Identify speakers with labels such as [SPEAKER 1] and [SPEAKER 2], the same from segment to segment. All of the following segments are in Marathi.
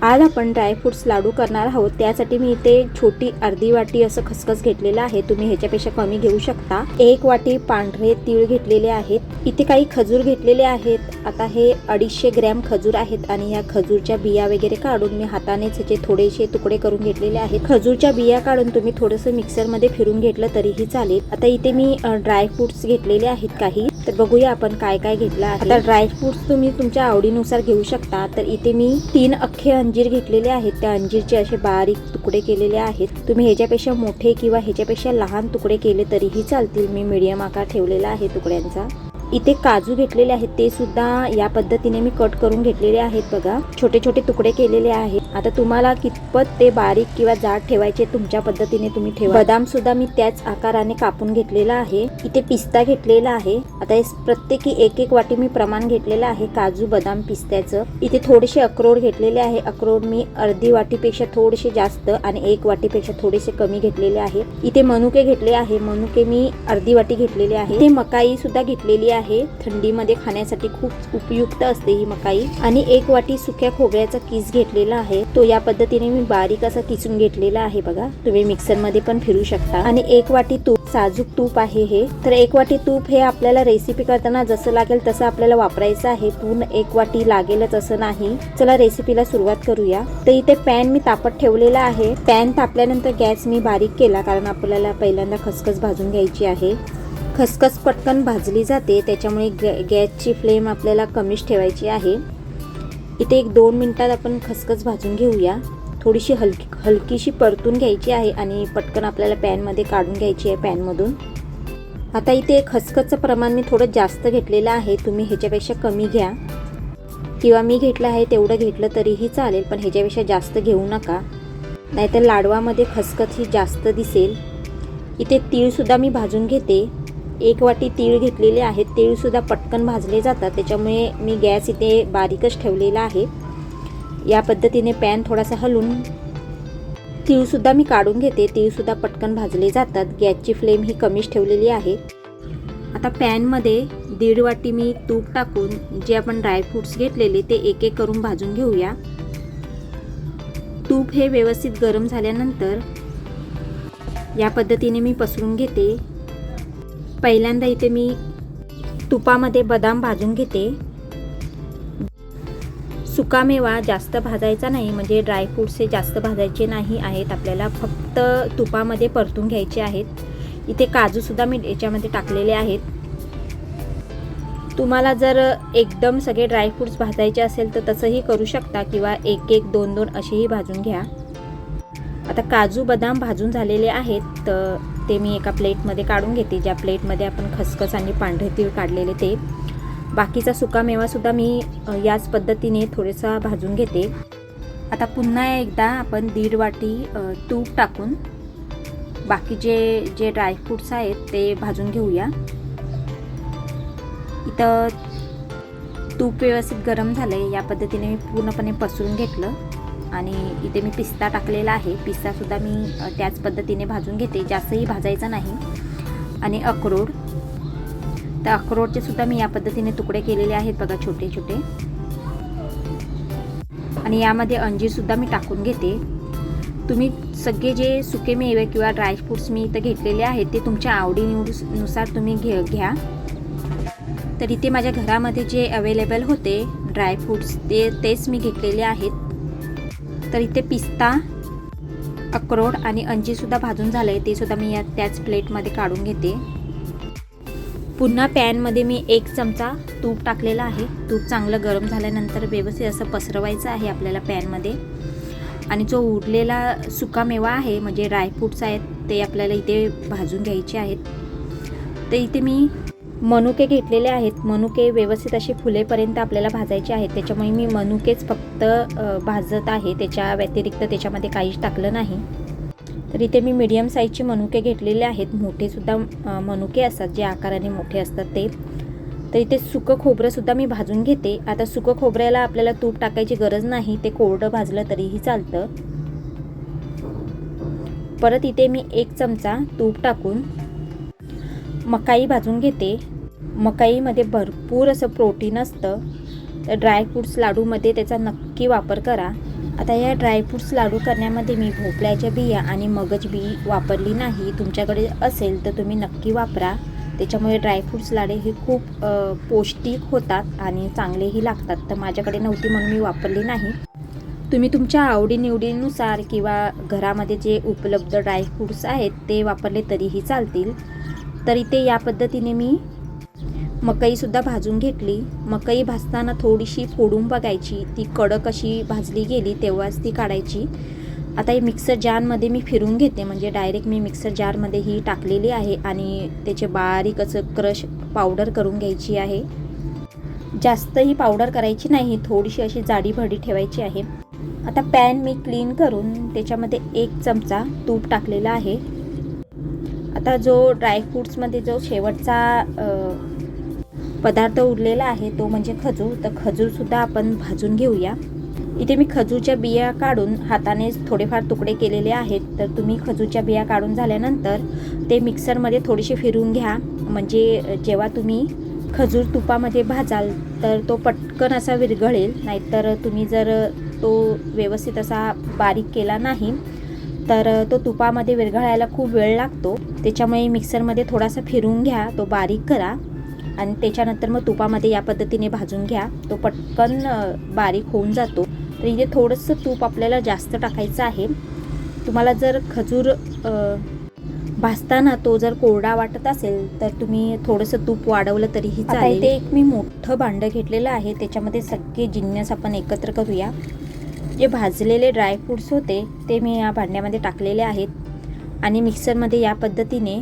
[SPEAKER 1] आज आपण ड्रायफ्रूट्स लाडू करणार आहोत। त्यासाठी मी इथे छोटी अर्धी वाटी असं खसखस घेतलेलं आहे। तुम्ही ह्याच्यापेक्षा कमी घेऊ शकता। 1 वाटी पांढरे तीळ घेतलेले आहेत। इथे काही खजूर घेतलेले आहेत। आता हे 250 ग्रॅम खजूर आहेत आणि या खजूरच्या बिया वगैरे काढून मी हातानेच ह्याचे थोडेसे तुकडे करून घेतलेले आहेत। खजूरच्या बिया काढून तुम्ही थोडंसं मिक्सर मध्ये फिरून घेतलं तरीही चालेल। आता इथे मी ड्रायफ्रूट्स घेतलेले आहेत काही, तर बघूया आपण काय काय घेतलं आहे। आता ड्रायफ्रूट्स तुम्ही तुमच्या आवडीनुसार घेऊ शकता। तर इथे मी 3 अख्खे अंजीर घेतलेले आहेत। त्या अंजीरचे असे बारीक तुकडे केलेले आहेत। तुम्ही ह्याच्यापेक्षा मोठे किंवा ह्याच्यापेक्षा लहान तुकडे केले तरीही चालतील। मी मीडियम आकार ठेवलेला आहे तुकड्यांचा। इथे काजू घेतलेले आहेत, ते सुद्धा या पद्धतीने मी कट करून घेतलेले आहेत। बघा, छोटे छोटे तुकडे केलेले आहेत। आता तुम्हाला कितपत ते बारीक किंवा जाड ठेवायचे तुमच्या पद्धतीने तुम्ही ठेवा। बदाम सुद्धा मी त्याच आकाराने कापून घेतलेला आहे। इथे पिस्ता घेतलेला आहे। आता हे प्रत्येकी 1-1 वाटी मी प्रमाण घेतलेलं आहे काजू बदाम पिस्त्याचं। इथे थोडेसे अक्रोड घेतलेले आहे। अक्रोड मी अर्धी वाटीपेक्षा थोडेसे जास्त आणि 1 वाटीपेक्षा थोडेसे कमी घेतलेले आहे। इथे मनुके घेतले आहे। मनुके मी अर्धी वाटी घेतलेले आहे। इथे मकाई सुद्धा घेतलेली आहे। थंडीमध्ये खाण्यासाठी खूप उपयुक्त असते ही मकाई। आणि 1 वाटी सुक्या खोबऱ्याचा किस घेतलेला आहे। तो या पद्धतीने मी बारीक असा किसून घेतलेला आहे। बघा, तुम्ही मिक्सर मध्ये पण फिरू शकता। आणि 1 वाटी तूप, साजूक तूप आहे हे। तर 1 वाटी तूप हे आपल्याला रेसिपी करताना जसं लागेल तसं आपल्याला वापरायचं आहे। पूर्ण 1 वाटी लागेलच असं नाही। चला रेसिपीला सुरुवात करूया। तर इथे पॅन मी तापत ठेवलेला आहे। पॅन तापल्यानंतर गॅस मी बारीक केला, कारण आपल्याला पहिल्यांदा खसखस भाजून घ्यायची आहे। खसखस पटकन भाजली जाते, त्याच्यामुळे गॅसची फ्लेम आपल्याला कमीच ठेवायची आहे। इथे 1-2 मिनिटात आपण खसखस भाजून घेऊया। थोडीशी हलकीशी परतून घ्यायची आहे आणि पटकन आपल्याला पॅनमध्ये काढून घ्यायची आहे पॅनमधून। आता इथे खसखसचं प्रमाण मी थोडं जास्त घेतलेलं आहे। तुम्ही ह्याच्यापेक्षा कमी घ्या किंवा मी घेतलं आहे तेवढं घेतलं तरीही चालेल, पण ह्याच्यापेक्षा जास्त घेऊ नका, नाहीतर लाडवामध्ये खसखस ही जास्त दिसेल। इथे तीळसुद्धा मी भाजून घेते। 1 वाटी तीळ घेतलेले आहेत। तीळसुद्धा पटकन भाजले जातात, त्याच्यामुळे मी गॅस इथे बारीकच ठेवलेला आहे। या पद्धतीने पॅन थोडासा हलवून तीळसुद्धा मी काढून घेते। तीळसुद्धा पटकन भाजले जातात। गॅसची फ्लेम ही कमीच ठेवलेली आहे। आता पॅनमध्ये 1.5 वाटी मी तूप टाकून जे आपण ड्रायफ्रूट्स घेतलेले ते 1-1 करून भाजून घेऊया। तूप हे व्यवस्थित गरम झाल्यानंतर या पद्धतीने मी पसरून घेते। पहिल्यांदा इथे मी तुपामध्ये बदाम भाजून घेते। सुकामेवा जास्त भाजायचा नाही, म्हणजे ड्रायफ्रूट्स हे जास्त भाजायचे नाही आहेत। आपल्याला फक्त तुपामध्ये परतून घ्यायचे आहेत। इथे काजूसुद्धा मी याच्यामध्ये टाकलेले आहेत। तुम्हाला जर एकदम सगळे ड्रायफ्रूट्स भाजायचे असेल तर तसंही करू शकता, किंवा 1-1, 2-2 असेही भाजून घ्या। आता काजू बदाम भाजून झालेले आहेत, तर ते मी एका प्लेटमध्ये काढून घेते। ज्या प्लेटमध्ये आपण खसखस आणि पांढरे तीळ काढलेले ते। बाकीचा सुकामेवासुद्धा मी याच पद्धतीने थोडासा भाजून घेते। आता पुन्हा एकदा आपण 1.5 वाटी तूप टाकून बाकी जे ड्रायफ्रूट्स आहेत ते भाजून घेऊया। इथं तूप व्यवस्थित गरम झालंय, या पद्धतीने मी पूर्णपणे पसरून घेतलं। आणि इथे मी पिस्ता टाकलेला आहे। पिस्तासुद्धा मी त्याच पद्धतीने भाजून घेते, जास्तही भाजायचा नाही। आणि अक्रोड, तर अक्रोडचे सुद्धा मी या पद्धतीने तुकडे केलेले आहेत बघा, छोटे छोटे। आणि यामध्ये अंजीरसुद्धा मी टाकून घेते। तुम्ही सगळे जे सुके मेवे किंवा ड्रायफ्रूट्स मी इथं घेतलेले आहेत ते तुमच्या आवडीनुसार तुम्ही घ्या। तर इथे माझ्या घरामध्ये जे अवेलेबल होते ड्रायफ्रूट्स तेच मी घेतलेले आहेत। तर इथे पिस्ता, अक्रोड आणि अंजीरसुद्धा भाजून झालंय, ते सुद्धा मी त्याच प्लेटमध्ये काढून घेते। पुन्हा पॅनमध्ये मी 1 चमचा तूप टाकलेला आहे। तूप चांगलं गरम झाल्यानंतर व्यवस्थित असं पसरवायचं आहे आपल्याला पॅनमध्ये। आणि जो उरलेला सुकामेवा आहे, म्हणजे ड्रायफ्रूट्स आहेत, ते आपल्याला इथे भाजून घ्यायचे आहेत। तर इथे मी मनुके घेतलेले आहेत। मनुके व्यवस्थित असे फुलेपर्यंत आपल्याला भाजायचे आहेत, त्याच्यामुळे मी मनुकेच फक्त भाजत आहे। त्याच्या व्यतिरिक्त त्याच्यामध्ये काहीच टाकलं नाही। तर इथे मी मीडियम साईजचे मनुके घेतलेले आहेत। मोठेसुद्धा मनुके असतात, जे आकाराने मोठे असतात ते। तर इथे सुकं खोबरंसुद्धा मी भाजून घेते। आता सुकं खोबऱ्याला आपल्याला तूप टाकायची गरज नाही, ते कोरडं भाजलं तरीही चालतं। परत इथे मी 1 चमचा तूप टाकून मकाई भाजून घेते। मकाईमध्ये भरपूर असं प्रोटीन असतं, तर ड्रायफ्रूट्स लाडूमध्ये त्याचा नक्की वापर करा। आता या ड्रायफ्रूट्स लाडू करण्यामध्ये मी भोपळ्याच्या बिया आणि मगज बी वापरली नाही. तुमच्याकडे असेल तर तुम्ही नक्की वापरा. त्याच्यामुळे ड्रायफ्रूट्स लाडू हे खूप पौष्टिक होतात आणि चांगलेही लागतात. तर माझ्याकडे नव्हती म्हणून मी वापरली नाही. तुम्ही तुमच्या आवडीनिवडीनुसार किंवा घरामध्ये जे उपलब्ध ड्रायफ्रूट्स आहेत ते वापरले तरीही चालतील. तर इथे या पद्धतीने मी मकईसुद्धा भाजून घेतली. मकई भाजताना थोडीशी फोडून बघायची, ती कडक अशी भाजली गेली तेव्हाच ती काढायची. आता हे मिक्सर जारमध्ये मी फिरून घेते, म्हणजे डायरेक्ट मी मिक्सर जारमध्ये ही टाकलेली आहे आणि त्याचे बारीक असं क्रश पावडर करून घ्यायची आहे. जास्तही पावडर करायची नाही, थोडीशी अशी जाडी भरडी ठेवायची आहे. आता पॅन मी क्लीन करून त्याच्यामध्ये 1 चमचा तूप टाकलेला आहे. आता जो ड्रायफ्रूट्समध्ये जो शेवटचा पदार्थ उरलेला आहे तो म्हणजे खजूर. तर खजूरसुद्धा आपण भाजून घेऊया. इथे मी खजूरच्या बिया काढून हाताने थोडेफार तुकडे केलेले आहेत. तर तुम्ही खजूरच्या बिया काढून झाल्यानंतर ते मिक्सरमध्ये थोडेसे फिरवून घ्या, म्हणजे जेव्हा तुम्ही खजूर तुपामध्ये भाजाल तर तो पटकन असा विरघळेल. नाहीतर तुम्ही जर तो व्यवस्थित असा बारीक केला नाही तर तो तुपामध्ये विरघळायला खूप वेळ लागतो. त्याच्यामुळे मिक्सरमध्ये थोडासा फिरवून घ्या, तो बारीक करा आणि त्याच्यानंतर मग तुपामध्ये या पद्धतीने भाजून घ्या, तो पटकन बारीक होऊन जातो. तर इथे थोडंसं तूप आपल्याला जास्त टाकायचं आहे. तुम्हाला जर खजूर भाजताना तो जर कोरडा वाटत असेल तर तुम्ही थोडंसं तूप वाढवलं तरीही चालेल. इथे एक मी मोठं भांडं घेतलेलं आहे, त्याच्यामध्ये सगळे जिन्नस आपण एकत्र करूया. जे भाजलेले ड्रायफ्रूट्स होते ते मी या भांड्यामध्ये टाकलेले आहेत आणि मिक्सरमध्ये या पद्धतीने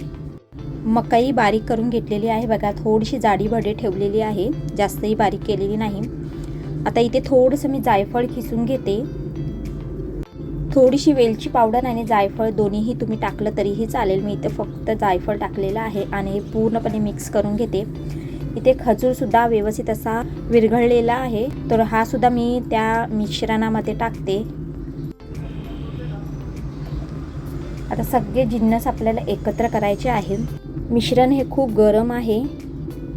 [SPEAKER 1] मकई बारीक करून घेतलेली आहे. बघा, थोडीशी जाडी भरडी ठेवलेली आहे, जास्तही बारीक केलेली नाही. आता इथे थोडंसं मी जायफळ खिसून घेते. थोडीशी वेलची पावडर आणि जायफळ दोन्हीही तुम्ही टाकलं तरीही चालेल. मी इथे फक्त जायफळ टाकलेलं आहे आणि पूर्णपणे मिक्स करून घेते. इथे खजूरसुद्धा व्यवस्थित असा विरघळलेला आहे, तर हा सुद्धा मी त्या मिश्रणामध्ये टाकते. आता सगळे जिन्नस आपल्याला एकत्र करायचे आहे. मिश्रण हे खूप गरम आहे,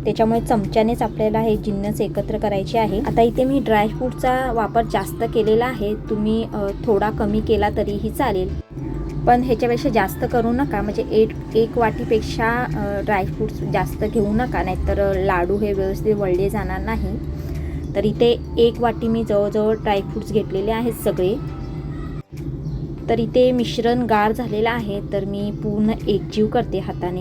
[SPEAKER 1] त्याच्यामुळे चमच्यानेच आपल्याला हे जिन्नस एकत्र करायचे आहे. आता इथे मी ड्रायफ्रूटचा वापर जास्त केलेला आहे, तुम्ही थोडा कमी केला तरीही चालेल, पण ह्याच्यापेक्षा जास्त करू नका. म्हणजे एक वाटीपेक्षा ड्रायफ्रूट्स जास्त घेऊ नका, नाहीतर लाडू हे व्यवस्थित वळले जाणार नाही. तर इथे 1 वाटी मी जवळजवळ ड्रायफ्रूट्स घेतलेले आहेत सगळे. तर इथे मिश्रण गार झालेलं आहे, तर मी पूर्ण एकजीव करते हाताने.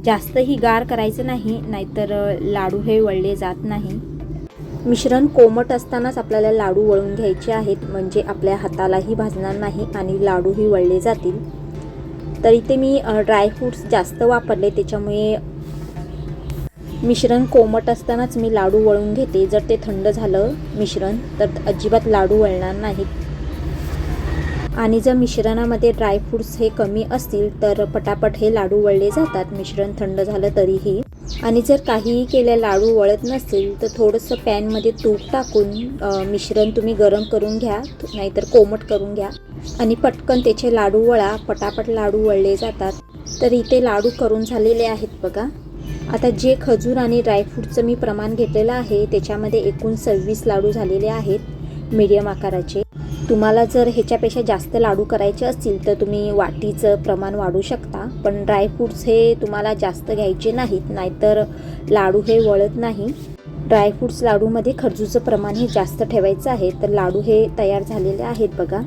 [SPEAKER 1] जास्तही गार करायचं नाही, नाहीतर लाडू हे वळले जात नाही. मिश्रण कोमट असतानाच आपल्याला लाडू वळून घ्यायचे आहेत, म्हणजे आपल्या हातालाही भाजणार नाही आणि लाडूही वळले जातील. तर इथे मी ड्रायफ्रूट्स जास्त वापरले, त्याच्यामुळे मिश्रण कोमट असतानाच मी लाडू वळून घेते. जर ते थंड झालं मिश्रण तर अजिबात लाडू वळणार नाहीत. आणि जर मिश्रणामध्ये ड्रायफ्रूट्स हे कमी असतील तर पटापट हे लाडू वळले जातात, मिश्रण थंड झालं तरीही. आणि जर काहीही केलं लाडू वळत नसतील तर थोडंसं पॅनमध्ये तूप टाकून मिश्रण तुम्ही गरम करून घ्या, नाहीतर कोमट करून घ्या आणि पटकन त्याचे लाडू वळा, पटापट लाडू वळले जातात. तर इथे लाडू करून झालेले आहेत बघा. आता जे खजूर आणि ड्रायफ्रूटचं मी प्रमाण घेतलेलं आहे त्याच्यामध्ये एकूण 26 लाडू झालेले आहेत मीडियम आकाराचे. तुम्हाला जर ह्याच्यापेक्षा जास्त लाडू करायचे असतील तर तुम्ही वाटीचं प्रमाण वाढवू शकता, पण ड्रायफ्रूट्स हे तुम्हाला जास्त घ्यायचे नाहीत, नाहीतर लाडू हे वळत नाही. ड्रायफ्रूट्स लाडूमध्ये खजूरचं प्रमाण हे जास्त ठेवायचं आहे. तर लाडू हे तयार झालेले आहेत बघा.